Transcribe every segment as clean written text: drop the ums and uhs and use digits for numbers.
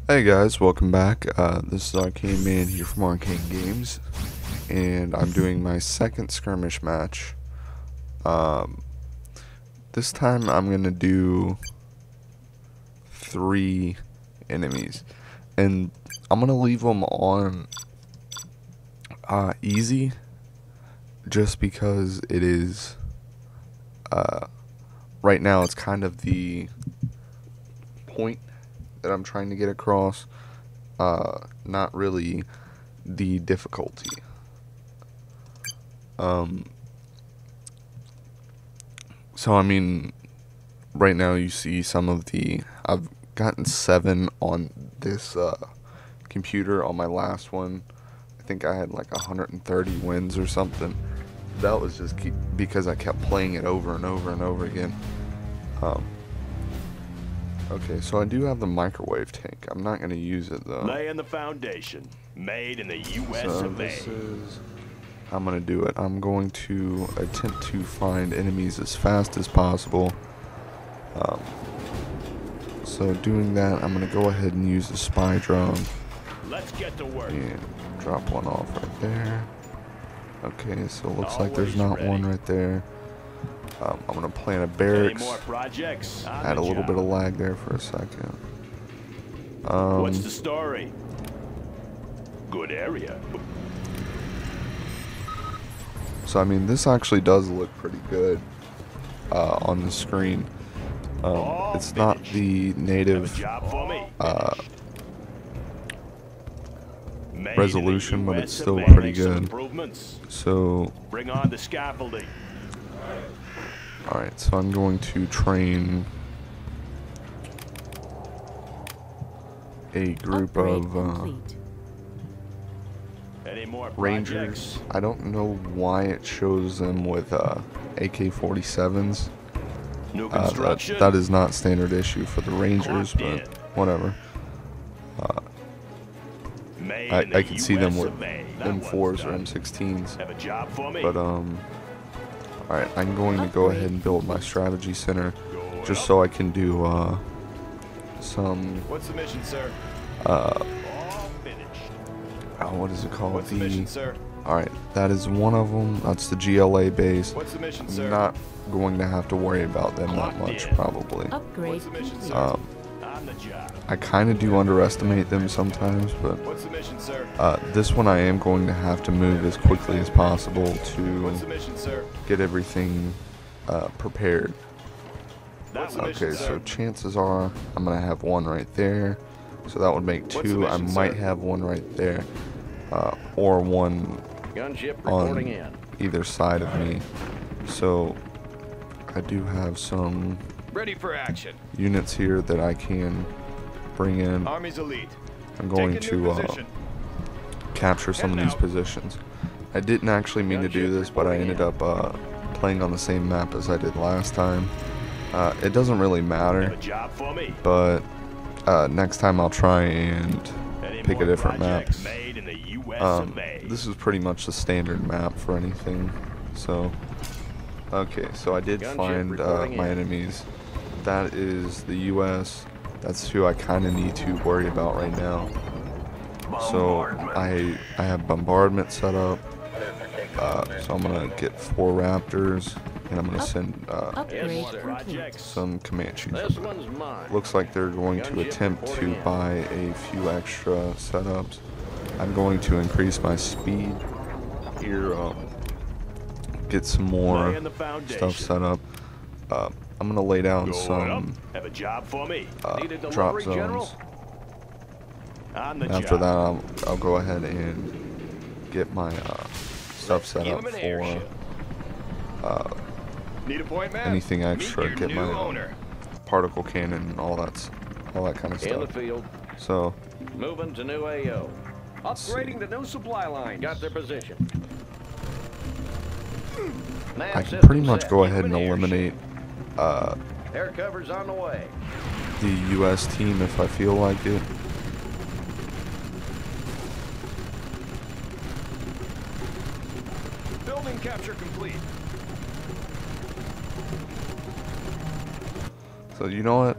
Hey guys, welcome back. This is Arcane Man here from Arcane Games, and I'm doing my second skirmish match. This time I'm gonna do 3 enemies, and I'm gonna leave them on easy, just because it is right now it's kind of the point that I'm trying to get across, not really the difficulty. So I mean, right now you see some of I've gotten 7 on this computer. On my last one, I think I had like 130 wins or something. That was just because I kept playing it over and over and over again. Okay, so I do have the microwave tank. I'm not going to use it though. Laying the foundation. Made in the U.S. of A. I'm going to do it. I'm going to attempt to find enemies as fast as possible. So doing that, I'm going to go ahead and use the spy drone. Let's get to work. And drop one off right there. Okay, so it looks like there's not one right there. I'm going to plant a barracks. Any more projects? Had a little bit of lag there for a second. What's the story? Good area. So I mean, this actually does look pretty good on the screen. It's not the native resolution, but it's still pretty good. So bring on the scaffolding. Alright, so I'm going to train a group of Rangers. I don't know why it shows them with AK-47s. That is not standard issue for the Rangers, but whatever. I can see them with M4s or M16s. But alright, I'm going to go ahead and build my strategy center just so I can do some What's the mission, sir? what is it called? Alright, that is one of them. That's the GLA base. What's the mission, I'm sir? not going to have to worry about them that much, probably. Upgrade. I kind of do underestimate them sometimes, but What's the mission, sir? this one I am going to have to move as quickly as possible to What's the mission, sir? get everything prepared. Okay, so chances are I'm going to have one right there. So that would make 2. I might have one right there. Or one on either side of me. So I do have some ready for action. units here that I can bring in. Army's elite. I'm going to capture some of these positions. I didn't actually mean to do this, but I ended up playing on the same map as I did last time. It doesn't really matter, but next time I'll try and pick a different map. This is pretty much the standard map for anything. So okay, so I did find my enemies. That is the US. That's who I kind of need to worry about right now. So I have bombardment set up. So I'm gonna get 4 Raptors, and I'm gonna send some Comanches. Looks like they're going to attempt to buy a few extra setups. I'm going to increase my speed here, get some more stuff set up. I'm gonna lay down some drop zones. After that, I'll go ahead and get my stuff set up for anything extra. Get my particle cannon and all that kind of stuff. So moving to new AO. Upgrading the new supply line. Got their position. I can pretty much go ahead and eliminate air cover's on the way. the US team if I feel like it. Building capture complete. So you know what?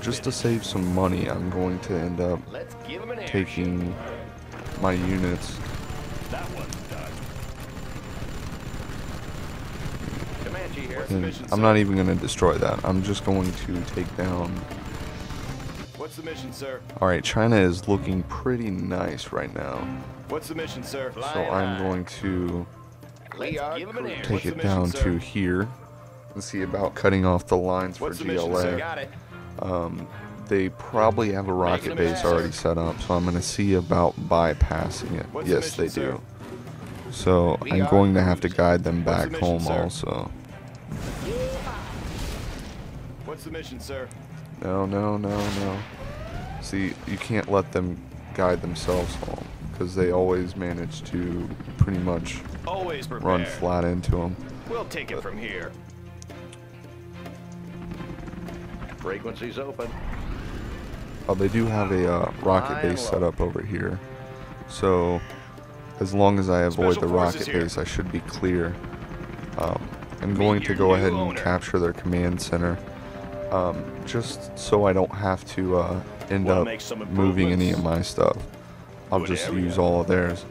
Just to save some money, I'm going to end up Let's give him an air taking my units. That one's done. Comanche here. And I'm not even going to destroy that. I'm just going to take down. What's the mission, sir? Alright, China is looking pretty nice right now. What's the mission, sir? So I'm going to Let's give him an air. take it down to here and see about cutting off the lines for What's the mission, sir? GLA. Got it. They probably have a rocket base already set up, so I'm going to see about bypassing it. What's the Yes, they mission, sir? do. So I'm going to have to guide them What's the back mission, home sir? also. What's the mission, sir? No, no, no, no. See, you can't let them guide themselves home, because they always manage to pretty much Always prepared. run flat into them. We'll take it from here. Frequency's open. Oh, they do have a rocket base set up over here. So, as long as I avoid Special the forces rocket here. base, I should be clear. I'm going to go ahead and owner. capture their command center. Just so I don't have to end Wanna up make some moving any of improvements? my stuff. I'll Good just area. use all of theirs.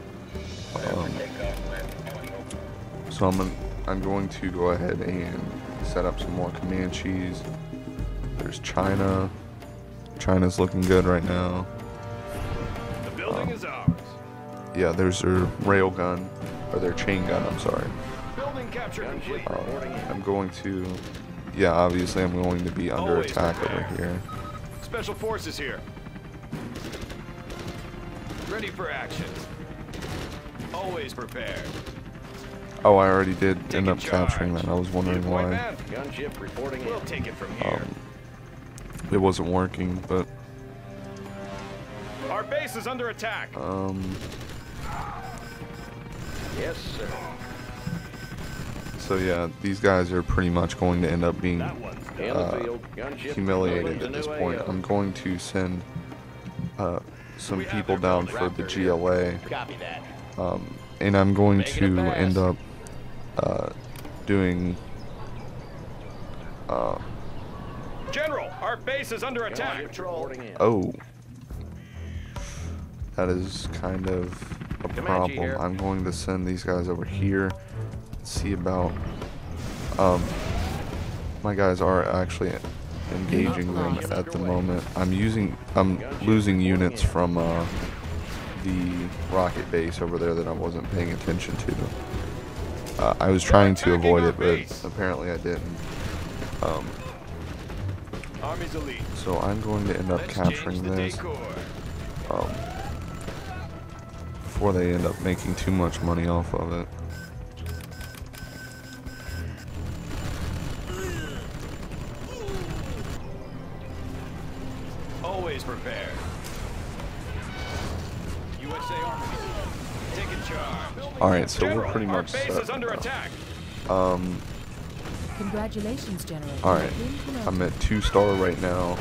So I'm going to go ahead and set up some more Comanches. There's China. China's looking good right now. The building is ours. Yeah, there's their rail gun, or their chain gun, I'm sorry. Building capture complete. I'm going to, yeah, obviously I'm going to be under Always attack over prepared. here. Special forces here. Ready for action. Always prepared. Oh, I already did end Taking up capturing charge. that. I was wondering Viewpoint why map. Gunship reporting in. We'll take it from here. it wasn't working, but Our base is under attack. Yes, sir. so yeah, these guys are pretty much going to end up being That one's done. In the field. Gunship. humiliated moving at to this new point. AO. I'm going to send some We have people their down building. for the GLA. Copy that. And I'm going Making to it fast. end up doing General, our base is under attack. Gunship reporting in. oh, that is kind of a problem. here. I'm going to send these guys over here, see about my guys are actually engaging them at the moment. I'm losing units from the rocket base over there that I wasn't paying attention to. I was trying to avoid it, but apparently I didn't. Army's elite. So I'm going to end up Let's capturing change the this decor. before they end up making too much money off of it. Always prepared. USA Army. Taking charge. Alright, so General, we're pretty our much base set is under now. attack. Congratulations, General. Alright, I'm at 2-star right now.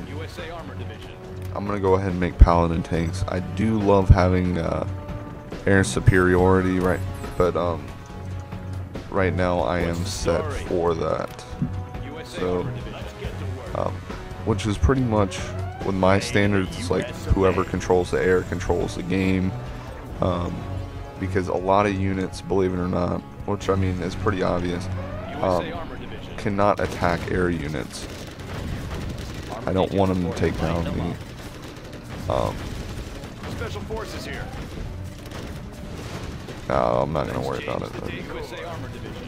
USA Armor Division. I'm gonna go ahead and make Paladin tanks. I do love having air superiority, right? But right now I am set for that. USA So, Armor Division. Let's get to work. which is pretty much, with my standards, it's like whoever controls the air controls the game. Because a lot of units, believe it or not, which I mean is pretty obvious, USA Armor Division. cannot attack air units. I don't want them to take down the Special forces here. no, I'm not gonna worry about it. USA Armor Division.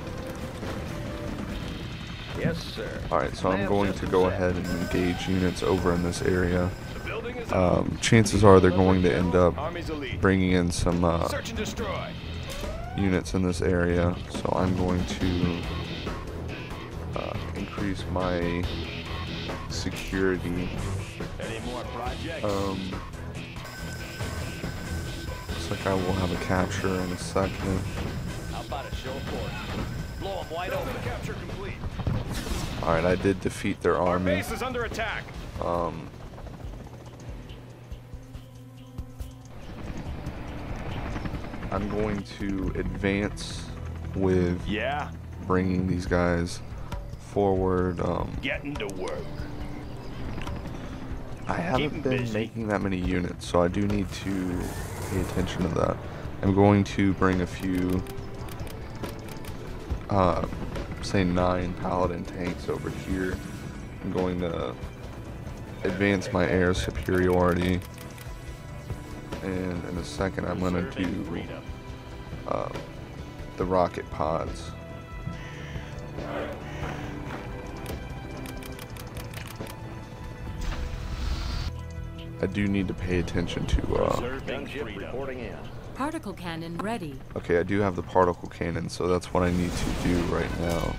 Yes, sir. Alright, so I'm going to go ahead and engage units over in this area. The building is up. Chances are they're going to end up Army's elite. bringing in some Search and destroy. units in this area, so I'm going to increase my security. Any more projects? Looks like I will have a capture in a second. How about a show of force? Blow them wide open. Capture complete. Alright, I did defeat their Our army. base is under attack. I'm going to advance with Yeah. bringing these guys forward. Getting to work. I haven't been making that many units, so I do need to pay attention to that. I'm going to bring a few, say 9 paladin tanks over here. I'm going to advance my air superiority, and in a second I'm going to do the rocket pods. I do need to pay attention to Gunship reporting in. Particle cannon ready. okay, I do have the particle cannon, so that's what I need to do right now.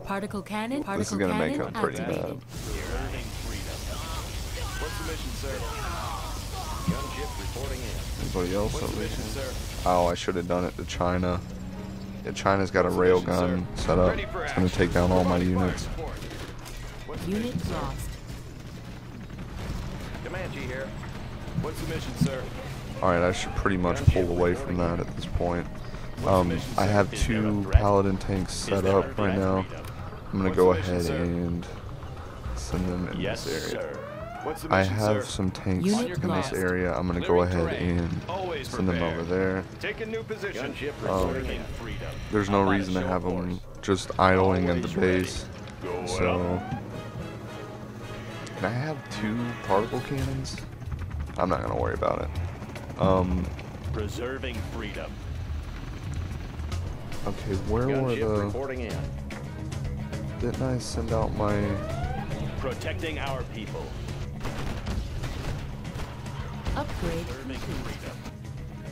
Particle cannon. This is Particle gonna cannon make them pretty activated. mad. What's the mission, sir? Gunship reporting in. Anybody else What's on the mission, mission? sir? Oh, I should have done it to China. Yeah, China's got a railgun set up. It's gonna take down all my units. Unit lost. Comanche here. What's the mission, sir? Alright, I should pretty much pull away from that at this point. I have 2 paladin tanks set up right now. I'm gonna go ahead and send them in Yes, this area. sir. What's the I mission, have sir? some tanks Unit in this lost. area. I'm gonna go ahead and Always send them prepared. over there. Take a new position. Gunship reporting in. Freedom. There's no I'm on a reason to show have course. them just idling at the Always ready. base. Go So, up. can I have 2 particle cannons? I'm not gonna worry about it. Preserving freedom. Okay, where were Gunship reporting in. Didn't I send out my... Protecting our people. Upgrade Preserving complete. freedom.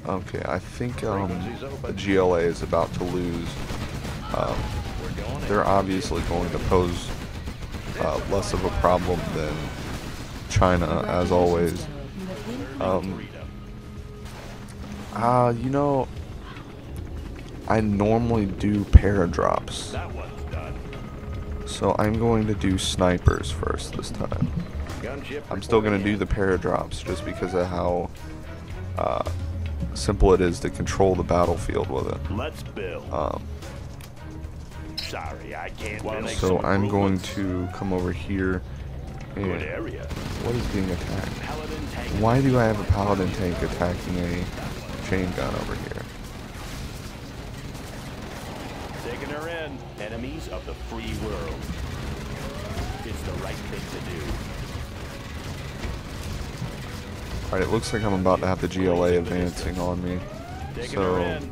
Okay, I think the GLA is about to lose. We're going in. They're obviously going to pose less of a problem than China, as always. General. You know, I normally do paradrops, That one's done. so I'm going to do snipers first this time. Gunship I'm still going to reporting do the paradrops just because of how simple it is to control the battlefield with it. Let's build. Sorry, I can't build. So I'm going to come over here Good and... area. What is being attacked? Paladin tank. Why do I have a paladin tank attacking a chain gun over here? Taking her in. Enemies of the free world. It's the right thing to do. Alright, it looks like I'm about to have the GLA advancing on me. Taking her So, in.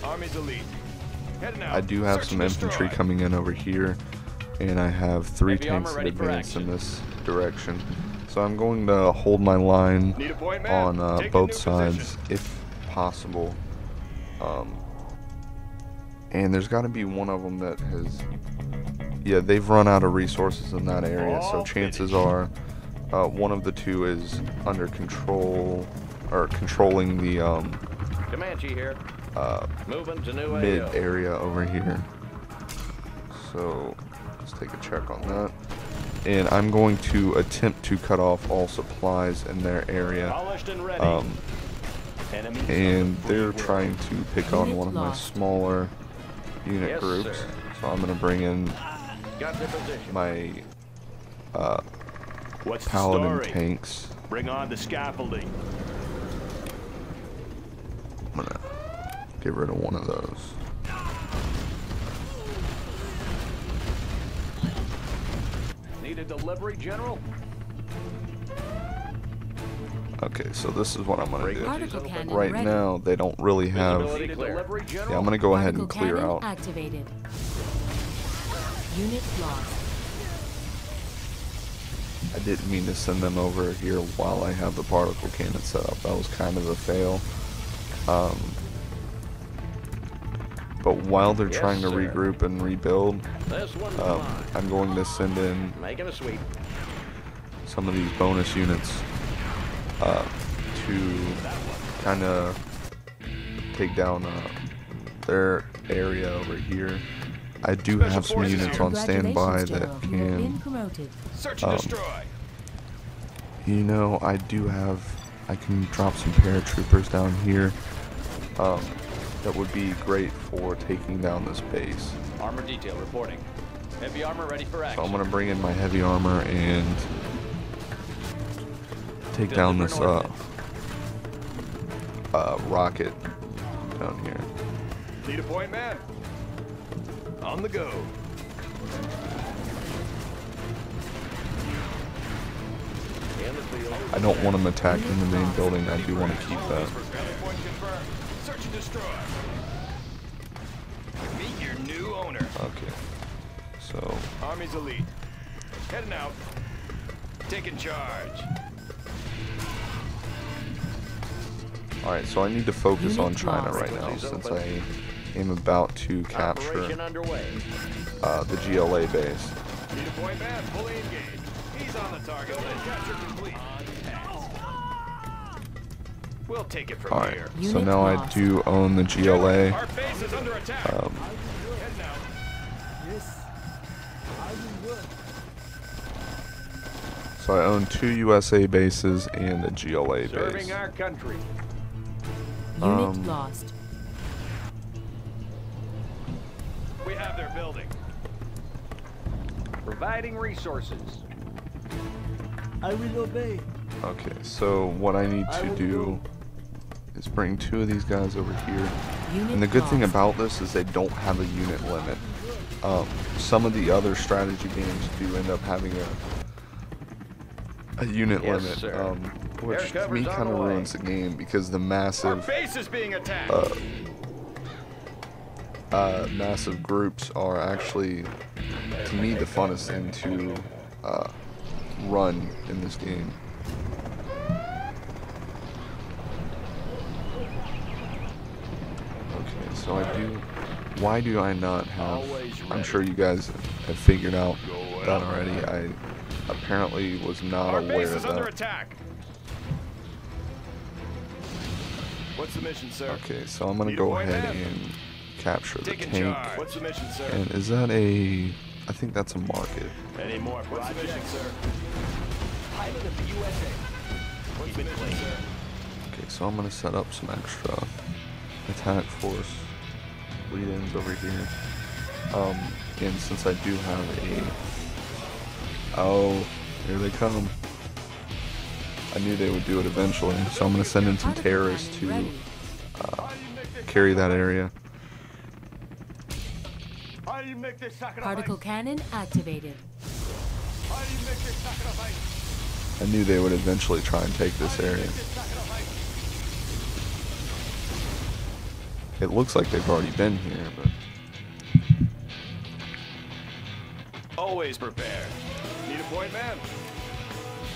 Army's elite. Heading out. I do have Search some and infantry destroy. coming in over here. And I have 3 Heavy armor tanks that ready for advance in action. this direction. So I'm going to hold my line Need a point, man? on Take a both new sides position. if possible. And there's got to be one of them that has... Yeah, they've run out of resources in that area, so All chances finished. are one of the 2 is under control, or controlling the Comanche here. Moving to new mid AO. area over here. So let's take a check on that. And I'm going to attempt to cut off all supplies in their area. Polished and ready. Enemies of And the free they're world. trying to pick on one of my lost. smaller unit Yes, groups. sir. So I'm going to bring in Got their position. my What's the paladin story? tanks. Bring on the scaffolding. I'm going to get rid of one of those. Need a delivery, General? Okay, so this is what I'm going to do. Particle cannon Right ready. now, they don't really have... Need a delivery, General? Yeah, I'm going to go ahead and Particle clear cannon out. activated. Unit lost. I didn't mean to send them over here while I have the particle cannon set up. That was kind of a fail. But while they're Yes, trying to sir. regroup and rebuild, This one's mine. I'm going to send in Making a sweep. some of these bonus units to kind of take down their area over here. I do have some forces units here. on standby Congratulations, that General. You have been can, promoted. Search and destroy. you know, I can drop some paratroopers down here. that would be great for taking down this base. Armor detail reporting. Heavy armor ready for action. So I'm gonna bring in my heavy armor and take down this rocket down here. Need a point, man? On the go. In the field. I don't want them attacking the main building. I do want to keep that. Point confirmed. Search and destroy. Meet your new owner. Okay. So Army's elite. Heading out. Taking charge. alright, so I need to focus Unit on China lost. right now since I am about to capture Operation underway. the GLA base. Need a point, man? Fully engaged. He's on the target. Capture complete. We'll take it from Alright, here. so Unit now I lost. do own the GLA. Our base is under attack. Heading out. So I own 2 USA bases and a GLA base. Serving our country. Unit lost. We have their building. Providing resources. I will obey. Okay, so what I need to do is bring 2 of these guys over here. Unit And the good thing lost. about this is they don't have a unit limit. Some of the other strategy games do end up having a unit Yes, limit, sir. which Air to me cover's on kind of the way. ruins the game because the Our massive base is being attacked. massive groups are actually, to me, the funnest thing to run in this game. Okay, so I do. Why do I not have? I'm sure you guys have figured out that already. I apparently was not Our aware base of is under that. attack. What's the mission, sir? Okay, so I'm gonna Need a go point, ahead man? and capture the Taking tank. charge. What's the mission, sir? And is that a? I think that's a market. Any more? What's the mission, sir? Pilot of the USA. What's the mission, sir? Okay, so I'm gonna set up some extra attack force lead-ins over here. And since I do have oh, here they come. I knew they would do it eventually, so I'm gonna send in some Particle terrorists cannon to ready. carry that area. How do you make this sacrifice? Particle cannon activated. How do you make this sacrifice? I knew they would eventually try and take this area. It looks like they've already been here, but Always prepared. Need a point, man?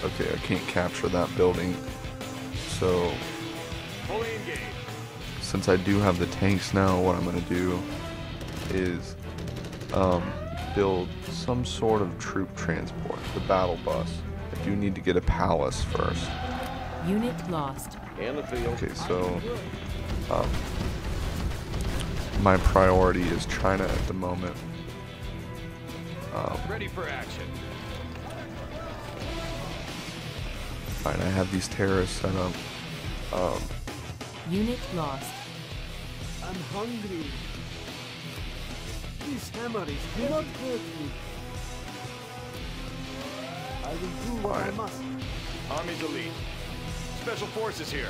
okay, I can't capture that building. So Fully engaged. since I do have the tanks now, what I'm gonna do is build some sort of troop transport, the battle bus. I do need to get a palace first. Unit lost. In the field. Okay, so my priority is China at the moment. Ready for action. Fine, I have these terrorists set up. Unit lost. I'm hungry. These hammeries do not hurt me. I will do what I Alright. must. Army's elite. Special forces here.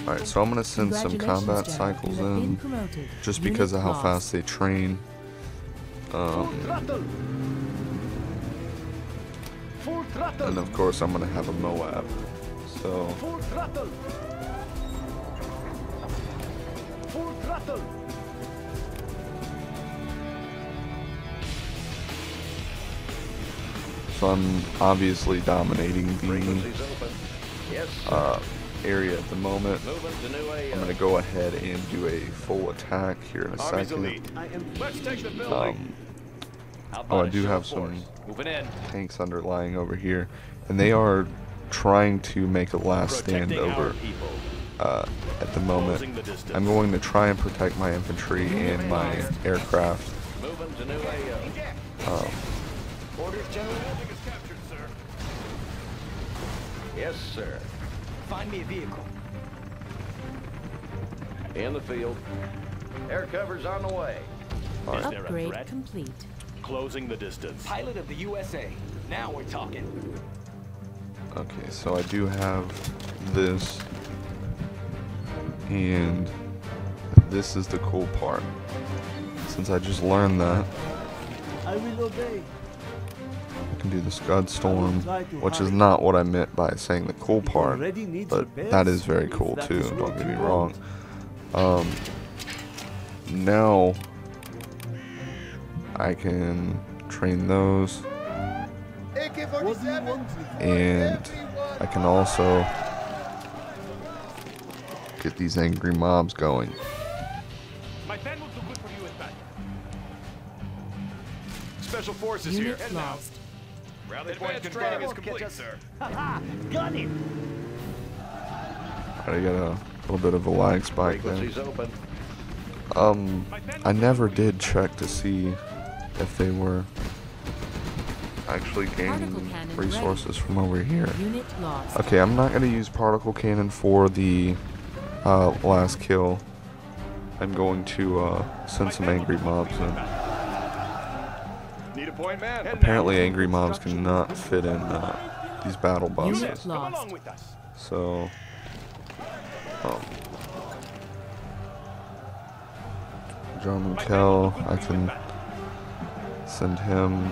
Alright, so I'm gonna send some Congratulations, combat General. cycles You have been in promoted. just Unit because of how lost. fast they train. Full throttle. Full throttle. And of course I'm gonna have a Moab. So Full throttle. Full throttle. I'm obviously dominating the Frequencies open. Yes, sir. area at the moment. Moving to new I'm AO. gonna go ahead and do a full attack here in a Army's second. elite. I am Let's take the building. Oh, I do have some Moving in. tanks underlying over here, and they are trying to make a last stand Protecting our over people. at the moment. Closing the distance. I'm going to try and protect my infantry and my aircraft. Moving to new AO. Orders, General. Building is captured, sir. Yes, sir. Find me a vehicle. In the field. Air cover's on the way. All right. there a Upgrade threat? complete. Closing the distance. Pilot of the USA. Now we're talking. Okay, so I do have this, and this is the cool part. Since I just learned that, I will obey. I can do the Scud Storm, which is not what I meant by saying the cool part, but that is very cool too, don't get me wrong. Now I can train those, What do you want? and I can also get these angry mobs going. My plan will do good for you as bad. Special forces Unit here. lost. Rally point confirmed is complete, sir. Haha, got it. I got a little bit of a lag spike there. Frequency's open. I never did check to see if they were actually gaining Particle cannon resources from over here. Unit lost. Okay, I'm not going to use particle cannon for the last kill. I'm going to send some angry mobs in. Need a point, man? Apparently angry mobs cannot fit in these battle Unit buses. Come along lost. with us. So, John Kell, I can send him.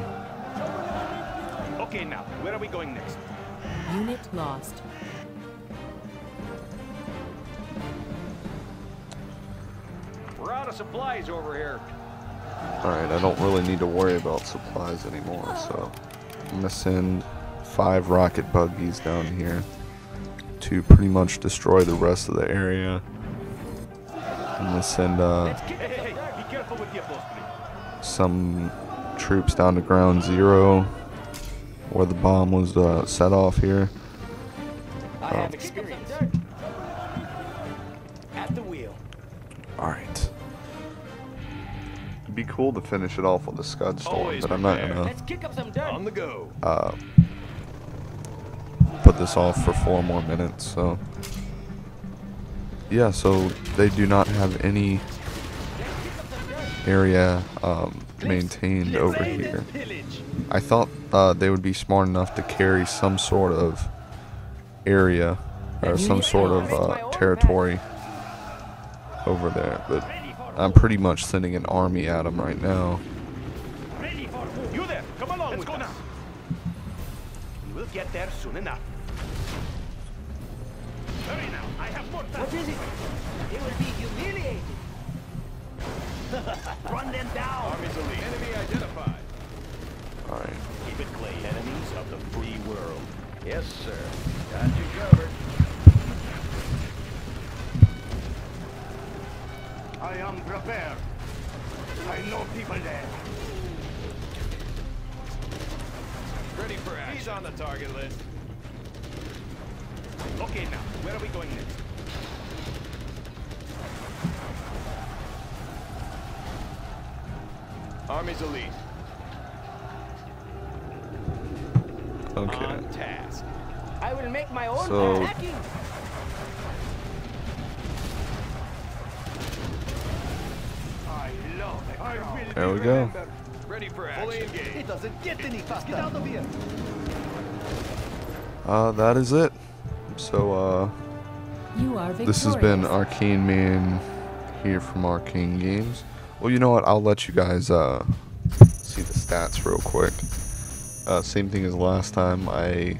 Okay, now, where are we going next? Unit lost. We're out of supplies over here. Alright, I don't really need to worry about supplies anymore, so I'm gonna send 5 rocket buggies down here to pretty much destroy the rest of the area. I'm gonna send Hey, be careful with the upholstery. some troops down to ground zero where the bomb was set off here. I have experience. At the wheel. Alright. It'd be cool to finish it off with a Scud Storm, Always but I'm not prepared. gonna Let's kick up some dirt. On the go. put this off for 4 more minutes, so yeah, so they do not have any area maintained over here. I thought they would be smart enough to carry some sort of area or some sort of territory over there, but I'm pretty much sending an army at them right now. Ready for move. You there. Come along with us. Now. We'll get there soon enough. Hurry now. I have more time. What is it? They will be humiliated. Run them down. Army's elite. Enemy identified. Alright. Keep it clean. Enemies of the free world. Yes, sir. Got you covered. I am prepared. I know people there. Ready for action. He's on the target list. Okay, now, where are we going next? Army's elite. Okay. On task. I will make my own So- attacking. I love it. I will There be we go. remembered. Ready for action. Fully engaged. It doesn't get any faster. Get out of here. That is it. So, You are victorious. this has been Arcane Man here from Arcane Games. Well, you know what? I'll let you guys see the stats real quick. Same thing as last time. I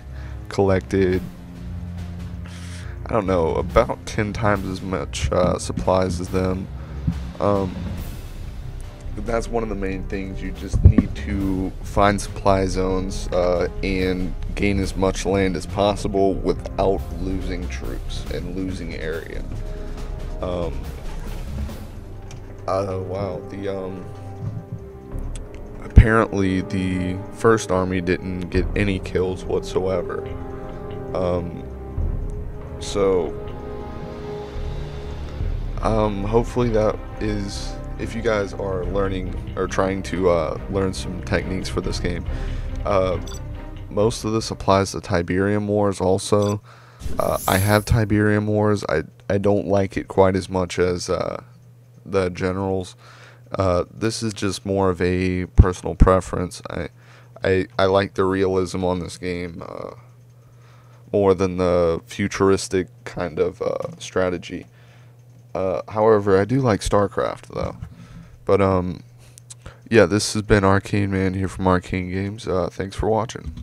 collected, I don't know, about 10 times as much supplies as them. But that's one of the main things. You just need to find supply zones and gain as much land as possible without losing troops and losing area. Wow. Apparently the first army didn't get any kills whatsoever. Hopefully that is, if you guys are learning or trying to learn some techniques for this game, most of this applies to Tiberium Wars also. I have Tiberium Wars. I don't like it quite as much as the Generals. This is just more of a personal preference. I like the realism on this game more than the futuristic kind of strategy. However, I do like StarCraft though. But yeah, this has been Arcane Man here from Arcane Games. Thanks for watching.